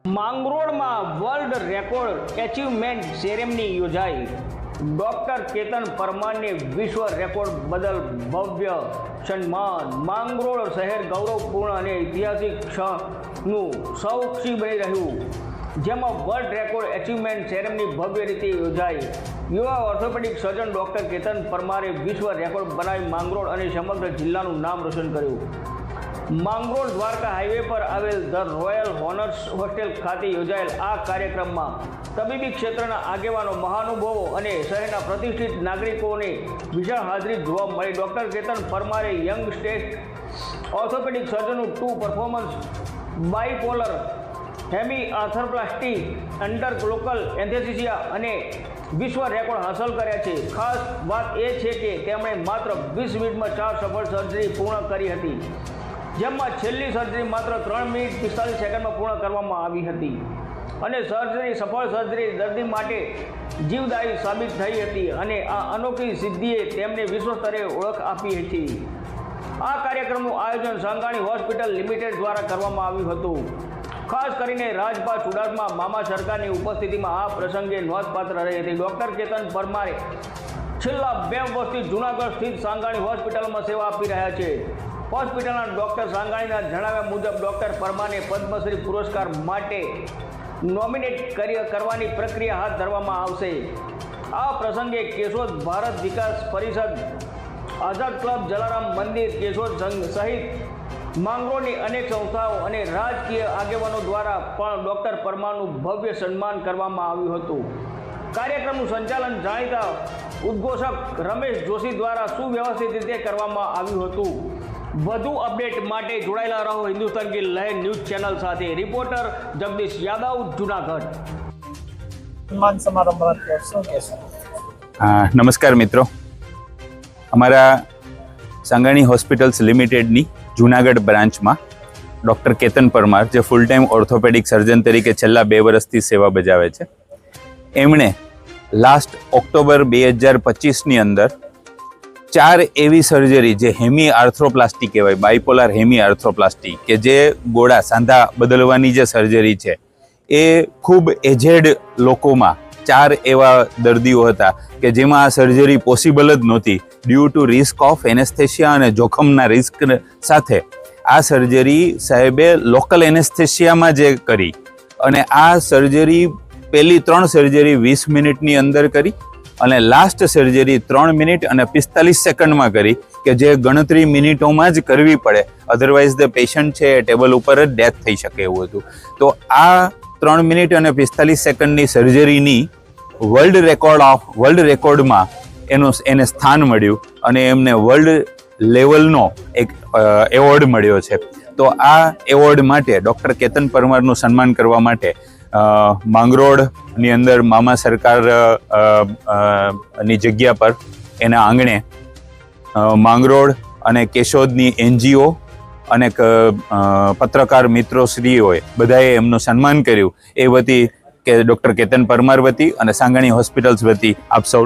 માંગરોળમાં world record achievement ceremony યોજાઈ। Doctor Ketan પરમારને વિશ્વ record બદલ ભવ્ય સન્માન। માંગરોળ શહેર ગૌરવપૂર્ણ અને ઐતિહાસિક ક્ષણનું સાક્ષી બની રહ્યું, જેમાં વર્લ્ડ રેકોર્ડ એચિવમેન્ટ સેરેમની ભવ્ય રીતે યોજાઈ। યુવા ઓર્થોપેડિક સર્જન ડોક્ટર કેતન પરમારે વિશ્વ રેકોર્ડ બનાવી માંગરોળ અને સમગ્ર જિલ્લાનું નામ રોશન કર્યું। માંગરોળ દ્વારકા હાઈવે પર આવેલ ધ રોયલ હોનર્સ હોસ્ટેલ ખાતે યોજાયેલ આ કાર્યક્રમમાં તબીબી ક્ષેત્રના આગેવાનો, મહાનુભાવો અને શહેરના પ્રતિષ્ઠિત નાગરિકોને વિશાળ હાજરી જોવા મળી। ડોક્ટર કેતન પરમારે યંગ સ્ટેટ ઓર્થોપેડિક સર્જનનું to performance bipolar hemi arthroplasty under local anaesthesia અને વિશ્વ રેકોર્ડ હાંસલ કર્યા છે। ખાસ વાત એ છે કે તેમણે માત્ર 20 મિનિટમાં 4 સફળ સર્જરી પૂર્ણ કરી હતી, જેમાં છેલ્લી સર્જરી માત્ર 3 મિનિટ 45 સેકન્ડમાં પૂર્ણ કરવામાં આવી હતી અને સફળ સર્જરી દર્દી માટે જીવદાયી સાબિત થઈ હતી અને આ અનોખી સિદ્ધિએ તેમને વિશ્વ સ્તરે ઓળખ આપી હતી। આ કાર્યક્રમનું આયોજન સાંગાણી હોસ્પિટલ લિમિટેડ દ્વારા કરવામાં આવ્યું હતું। ખાસ કરીને રાજભા ચુડાસમા મામા સરકારની ઉપસ્થિતિમાં આ પ્રસંગે નોંધપાત્ર રહી હતી। ડોક્ટર કેતન પરમારે છેલ્લા 2 વર્ષથી જૂનાગઢ સ્થિત સાંગાણી હોસ્પિટલમાં સેવા આપી રહ્યા છે। હોસ્પિટલના ડોક્ટર સાંગાણીના જણાવ્યા મુજબ ડોક્ટર પરમારને પદ્મશ્રી પુરસ્કાર માટે નોમિનેટ કરવાની પ્રક્રિયા હાથ ધરવામાં આવશે। આ પ્રસંગે કેશોદ ભારત વિકાસ પરિષદ, આઝાદ ક્લબ, જલારામ મંદિર, કેશોદ સંઘ સહિત માંગરોળની અનેક સંસ્થાઓ અને રાજકીય આગેવાનો દ્વારા પણ ડોક્ટર પરમારનું ભવ્ય સન્માન કરવામાં આવ્યું હતું। કાર્યક્રમનું સંચાલન જાણીતા ઉદ્ઘોષક રમેશ જોશી દ્વારા સુવ્યવસ્થિત રીતે કરવામાં આવ્યું હતું। વધુ અપડેટ માટે જોડાયેલા રહો હિન્દુસ્તાન કી લહેર ન્યૂઝ ચેનલ સાથે। રિપોર્ટર જગદીશ યાદવ, જુનાગઢ। સન્માન સમારંભ શું કહેશો? નમસ્કાર મિત્રો, અમારા સાંગાણી હોસ્પિટલ્સ લિમિટેડની જુનાગઢ બ્રાન્ચમાં ડૉક્ટર કેતન પરમાર, જે ફૂલ ટાઈમ ઓર્થોપેડિક સર્જન તરીકે છેલ્લા 2 વર્ષથી સેવા બજાવે છે, એમણે લાસ્ટ ઓક્ટોબર 2025ની અંદર 4 એવી સર્જરી, જે હેમી આર્થ્રોપ્લાસ્ટી કહેવાય, બાયપોલર હેમી આર્થ્રોપ્લાસ્ટી, કે જે ગોળા સાંધા બદલવાની જે સર્જરી છે, એ ખૂબ એજેડ લોકોમાં 4 એવા દર્દીઓ હતા કે જેમાં આ સર્જરી પોસિબલ જ નહોતી due to risk of anaesthesia અને જોખમના રિસ્ક સાથે આ સર્જરી સાહેબે લોકલ એનેસ્થેસિયામાં જે કરી અને આ સર્જરી પહેલી 3 સર્જરી 20 મિનિટની અંદર કરી અને લાસ્ટ સર્જરી 3 મિનિટ અને 45 સેકન્ડમાં કરી, કે જે ગણતરી મિનિટોમાં જ કરવી પડે, અધરવાઇઝ ધ પેશન્ટ છે એ ટેબલ ઉપર જ ડેથ થઈ શકે એવું હતું। તો આ 3 મિનિટ અને 45 સેકન્ડની સર્જરીની વર્લ્ડ રેકોર્ડમાં એને સ્થાન મળ્યું અને એમને વર્લ્ડ લેવલનો એક એવોર્ડ મળ્યો છે। તો આ એવોર્ડ માટે ડૉક્ટર કેતન પરમારનું સન્માન કરવા માટે માંગરોળની અંદર મામા સરકાર ની જગ્યા પર એના આંગણે માંગરોળ અને કેશોદની NGO અને પત્રકાર મિત્રોશ્રીઓએ બધાએ એમનું સન્માન કર્યું। એ વતી કે ડૉક્ટર કેતન પરમાર વતી અને સાંગાણી હોસ્પિટલ્સ વતી આપ સૌ